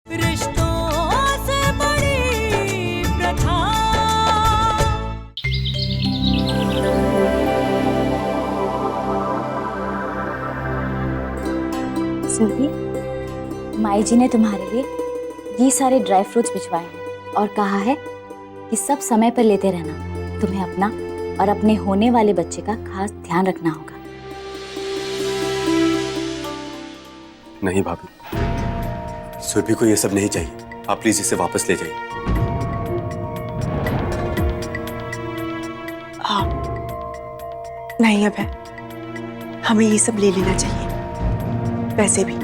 रिश्तों से बड़ी प्रथा। सुरभि, माई जी ने तुम्हारे लिए ये सारे ड्राई फ्रूट्स भिजवाए हैं और कहा है कि सब समय पर लेते रहना। तुम्हें अपना और अपने होने वाले बच्चे का खास ध्यान रखना होगा। नहीं भाभी, सुरभि को ये सब नहीं चाहिए। आप प्लीज इसे वापस ले जाइए। नहीं अभय, हमें ये सब ले लेना चाहिए। वैसे भी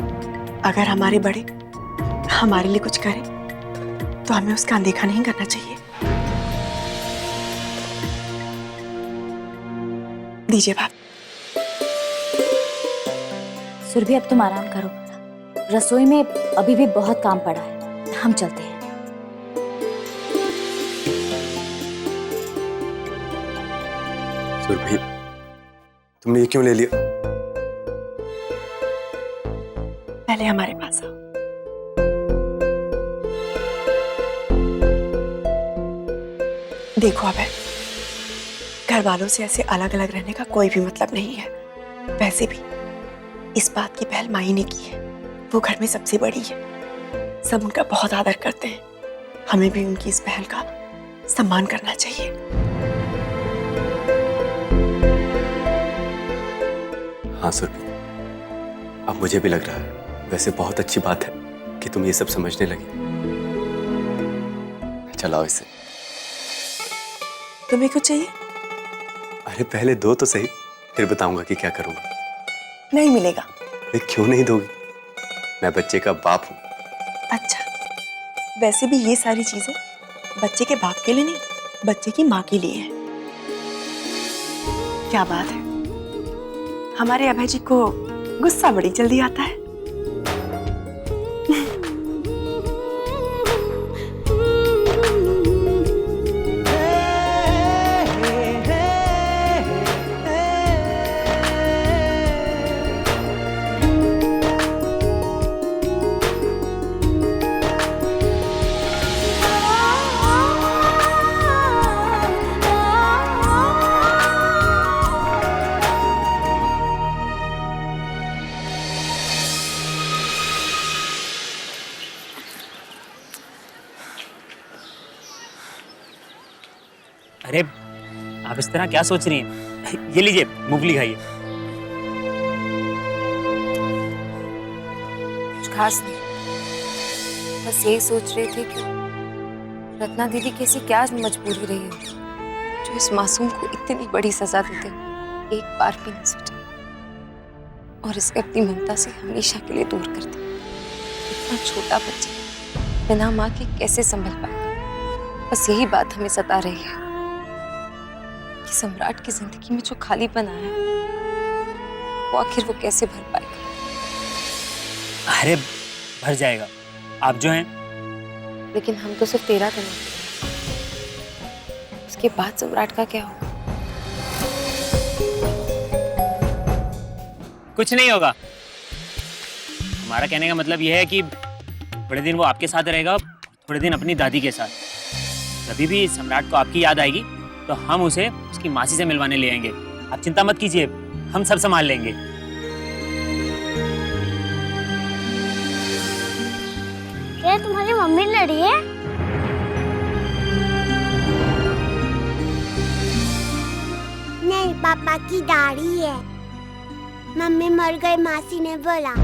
अगर हमारे बड़े हमारे लिए कुछ करें तो हमें उसका अनदेखा नहीं करना चाहिए। दीजिए बाप। सुरभि, अब तुम आराम करो। रसोई में अभी भी बहुत काम पड़ा है। हम चलते हैं। सुरभि, तुमने ये क्यों ले लिया? पहले हमारे पास आओ। देखो अभय, घर वालों से ऐसे अलग अलग रहने का कोई भी मतलब नहीं है। वैसे भी इस बात की पहल माई ने की है। वो घर में सबसे बड़ी है। सब उनका बहुत आदर करते हैं। हमें भी उनकी इस पहल का सम्मान करना चाहिए। हाँ सुरभि, अब मुझे भी लग रहा है। वैसे बहुत अच्छी बात है कि तुम ये सब समझने लगी। चलाओ इसे। तुम्हें कुछ चाहिए? अरे पहले दो तो सही, फिर बताऊंगा कि क्या करूंगा। नहीं मिलेगा। अरे क्यों नहीं दोगी? मैं बच्चे का बाप हूं। अच्छा, वैसे भी ये सारी चीजें बच्चे के बाप के लिए नहीं, बच्चे की माँ के लिए है। क्या बात है, हमारे अभय जी को गुस्सा बड़ी जल्दी आता है। अरे आप इस तरह क्या सोच रही हैं? ये लीजिए, मूंगफली खाइए। कुछ खास नहीं, बस यही सोच रही थी कि रत्ना दीदी की ऐसी क्या मजबूरी रही है जो इस मासूम को इतनी बड़ी सजा देते हुए एक बार भी नहीं सोचा और इसके अपनी ममता से हमेशा के लिए दूर कर दिया। इतना छोटा बच्चा बिना माँ के कैसे संभल पाएगा? बस यही बात हमें सता रही है कि सम्राट की जिंदगी में जो खालीपन आया वो आखिर वो कैसे भर पाएगा? अरे भर जाएगा, आप जो हैं। लेकिन हम तो सिर्फ 13 दिन होते हैं। उसके बाद सम्राट का क्या होगा? कुछ नहीं होगा। हमारा कहने का मतलब यह है कि थोड़े दिन वो आपके साथ रहेगा, थोड़े दिन अपनी दादी के साथ। कभी भी सम्राट को आपकी याद आएगी तो हम उसे उसकी मासी से मिलवाने ले आएंगे। आप चिंता मत कीजिए, हम सब संभाल लेंगे। क्या तुम्हारी मम्मी लड़ी है? नहीं, पापा की दाढ़ी है। मम्मी मर गई, मासी ने बोला।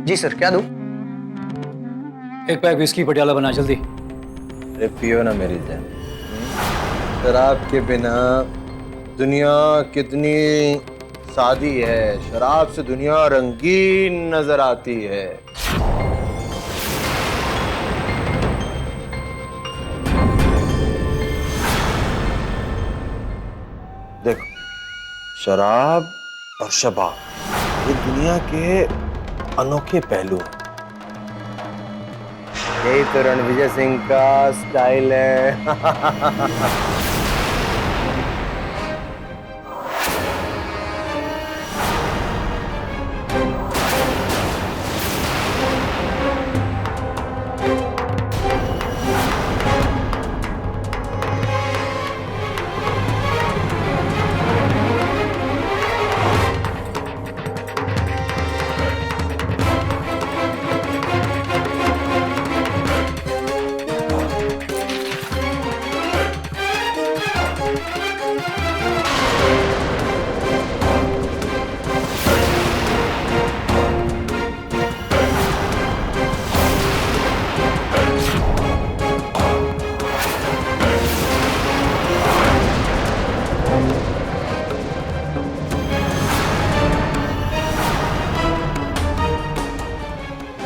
जी सर, क्या दूं? एक पैक विस्की पटियाला बना जल्दी। अरे पियो ना मेरी जान। शराब के बिना दुनिया कितनी सादी है। शराब से दुनिया रंगीन नजर आती है। देखो, शराब और शबाब ये दुनिया के अनोखे पहलू हैं। यही तो रणविजय सिंह का स्टाइल है।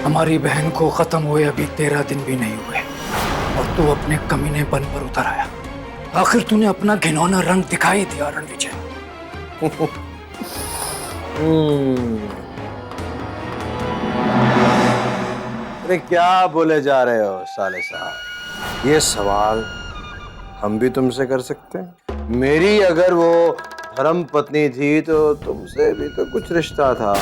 हमारी बहन को खत्म हुए अभी 13 दिन भी नहीं हुए और तू अपने कमीनेपन पर उतर आया। आखिर तूने अपना घिनौना रंग दिखाई दिया रणविजय। अरे क्या बोले जा रहे हो साले साहब? ये सवाल हम भी तुमसे कर सकते हैं? मेरी अगर वो धर्म पत्नी थी तो तुमसे भी तो कुछ रिश्ता था।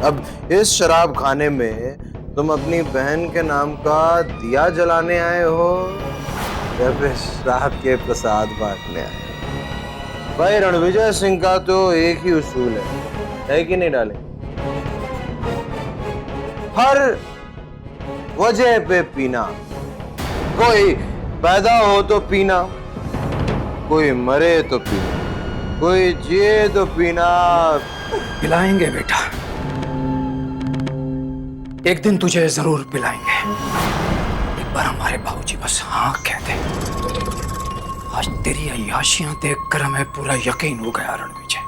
अब इस शराब खाने में तुम अपनी बहन के नाम का दिया जलाने आए हो या फिर श्राद्ध के प्रसाद बांटने आए हो? भाई रणविजय सिंह का तो एक ही उसूल है कि नहीं डाले? हर वजह पे पीना। कोई पैदा हो तो पीना, कोई मरे तो पीना, कोई जिए तो पीना। पिलाएंगे बेटा, एक दिन तुझे जरूर पिलाएंगे। एक बार हमारे बाबूजी बस हाँ कह दे। आज तेरी अय्याशियां देखकर हमें पूरा यकीन हो गया रणविजय,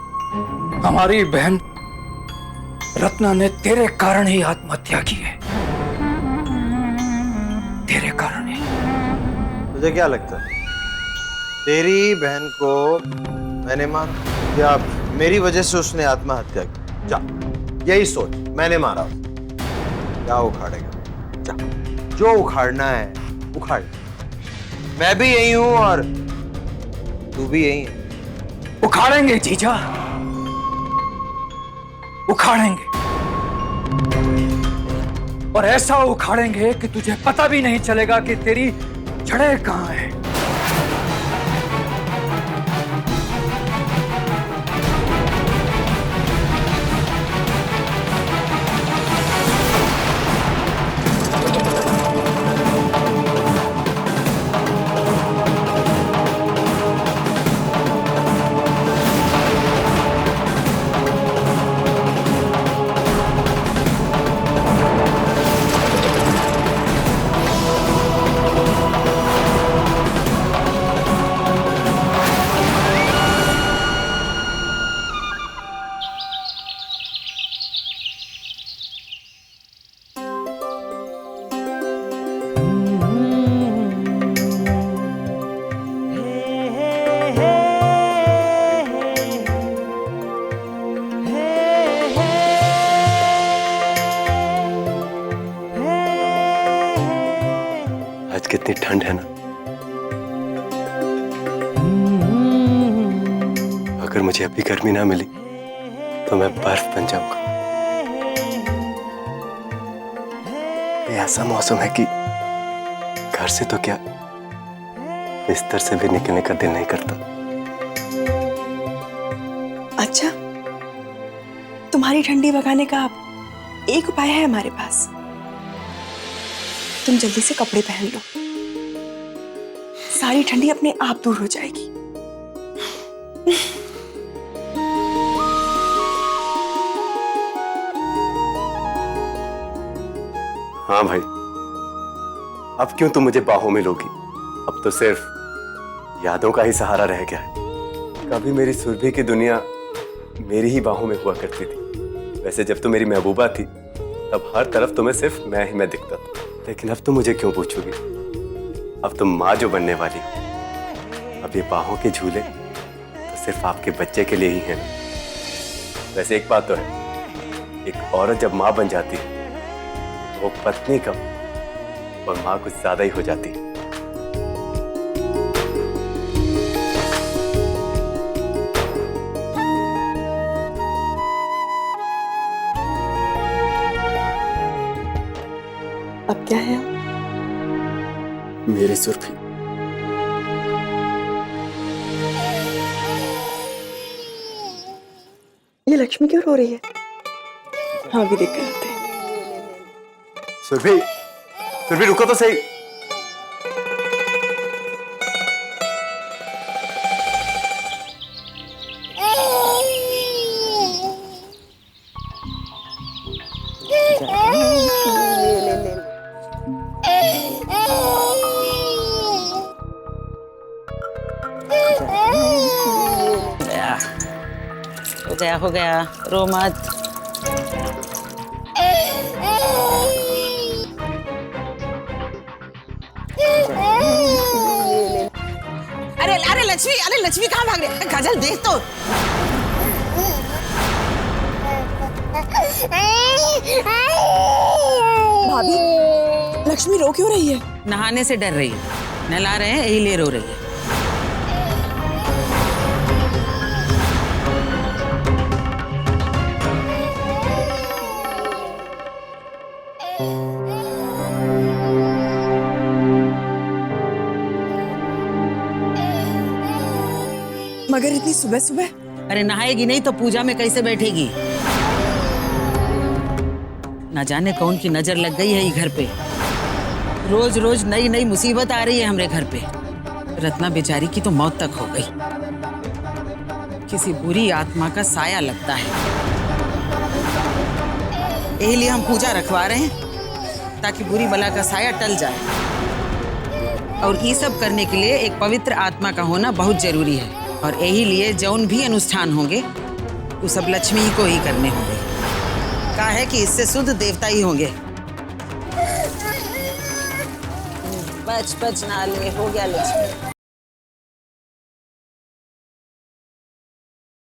हमारी बहन रत्ना ने तेरे कारण ही आत्महत्या की है। तेरे कारण ही। तुझे क्या लगता है तेरी बहन को मैंने मारा या मेरी वजह से उसने आत्महत्या की? जा, यही सोच, मैंने मारा उसे। क्या उखाड़ेगा? जा, जो उखाड़ना है उखाड़। मैं भी यही हूं और तू भी यही है। उखाड़ेंगे जीजा, उखाड़ेंगे, और ऐसा उखाड़ेंगे कि तुझे पता भी नहीं चलेगा कि तेरी जड़ें कहां हैं। आज कितनी ठंड है ना। अगर मुझे अभी गर्मी ना मिली तो मैं बर्फ बन जाऊंगा। ये ऐसा मौसम है कि घर से तो क्या बिस्तर से भी निकलने का दिल नहीं करता। अच्छा, तुम्हारी ठंडी भगाने का एक उपाय है हमारे पास। तुम जल्दी से कपड़े पहन लो, सारी ठंडी अपने आप दूर हो जाएगी। हाँ भाई, अब क्यों तुम मुझे बाहों में लोगी? अब तो सिर्फ यादों का ही सहारा रह गया है। कभी मेरी सुरभि की दुनिया मेरी ही बाहों में हुआ करती थी। वैसे जब तुम मेरी महबूबा थी तब हर तरफ तुम्हें सिर्फ मैं ही मैं दिखता था। लेकिन अब तुम मुझे क्यों पूछोगी? अब तुम माँ जो बनने वाली हो, अब ये बाहों के झूले तो सिर्फ आपके बच्चे के लिए ही हैं। वैसे एक बात तो है, एक औरत जब माँ बन जाती है तो वो पत्नी कम और माँ कुछ ज्यादा ही हो जाती है। अब क्या है? मेरी सुर्खी ये लक्ष्मी क्यों रो रही है? हाँ भी देख कर आते हैं। सुरभि, सुरभि रुको तो सही। हो गया, रो मत। अरे लक्ष्मी कहाँ भाग रही है? काजल देख तो। भाभी, लक्ष्मी रो क्यों रही है? नहाने से डर रही है, नहला रहे हैं यही लिए रो रही है। मगर इतनी सुबह सुबह? अरे नहाएगी नहीं तो पूजा में कैसे बैठेगी? न जाने कौन की नजर लग गई है ये घर पे। रोज रोज नई नई मुसीबत आ रही है हमरे घर पे। रत्ना बेचारी की तो मौत तक हो गई। किसी बुरी आत्मा का साया लगता है। यही लिए हम पूजा रखवा रहे हैं ताकि बुरी बला का साया टल जाए। और ये सब करने के लिए एक पवित्र आत्मा का होना बहुत जरूरी है। और यही लिए जौन भी अनुष्ठान होंगे वो सब लक्ष्मी को ही करने होंगे। कहा है कि इससे शुद्ध देवता ही होंगे। बच ना ले, हो गया लक्ष्मी।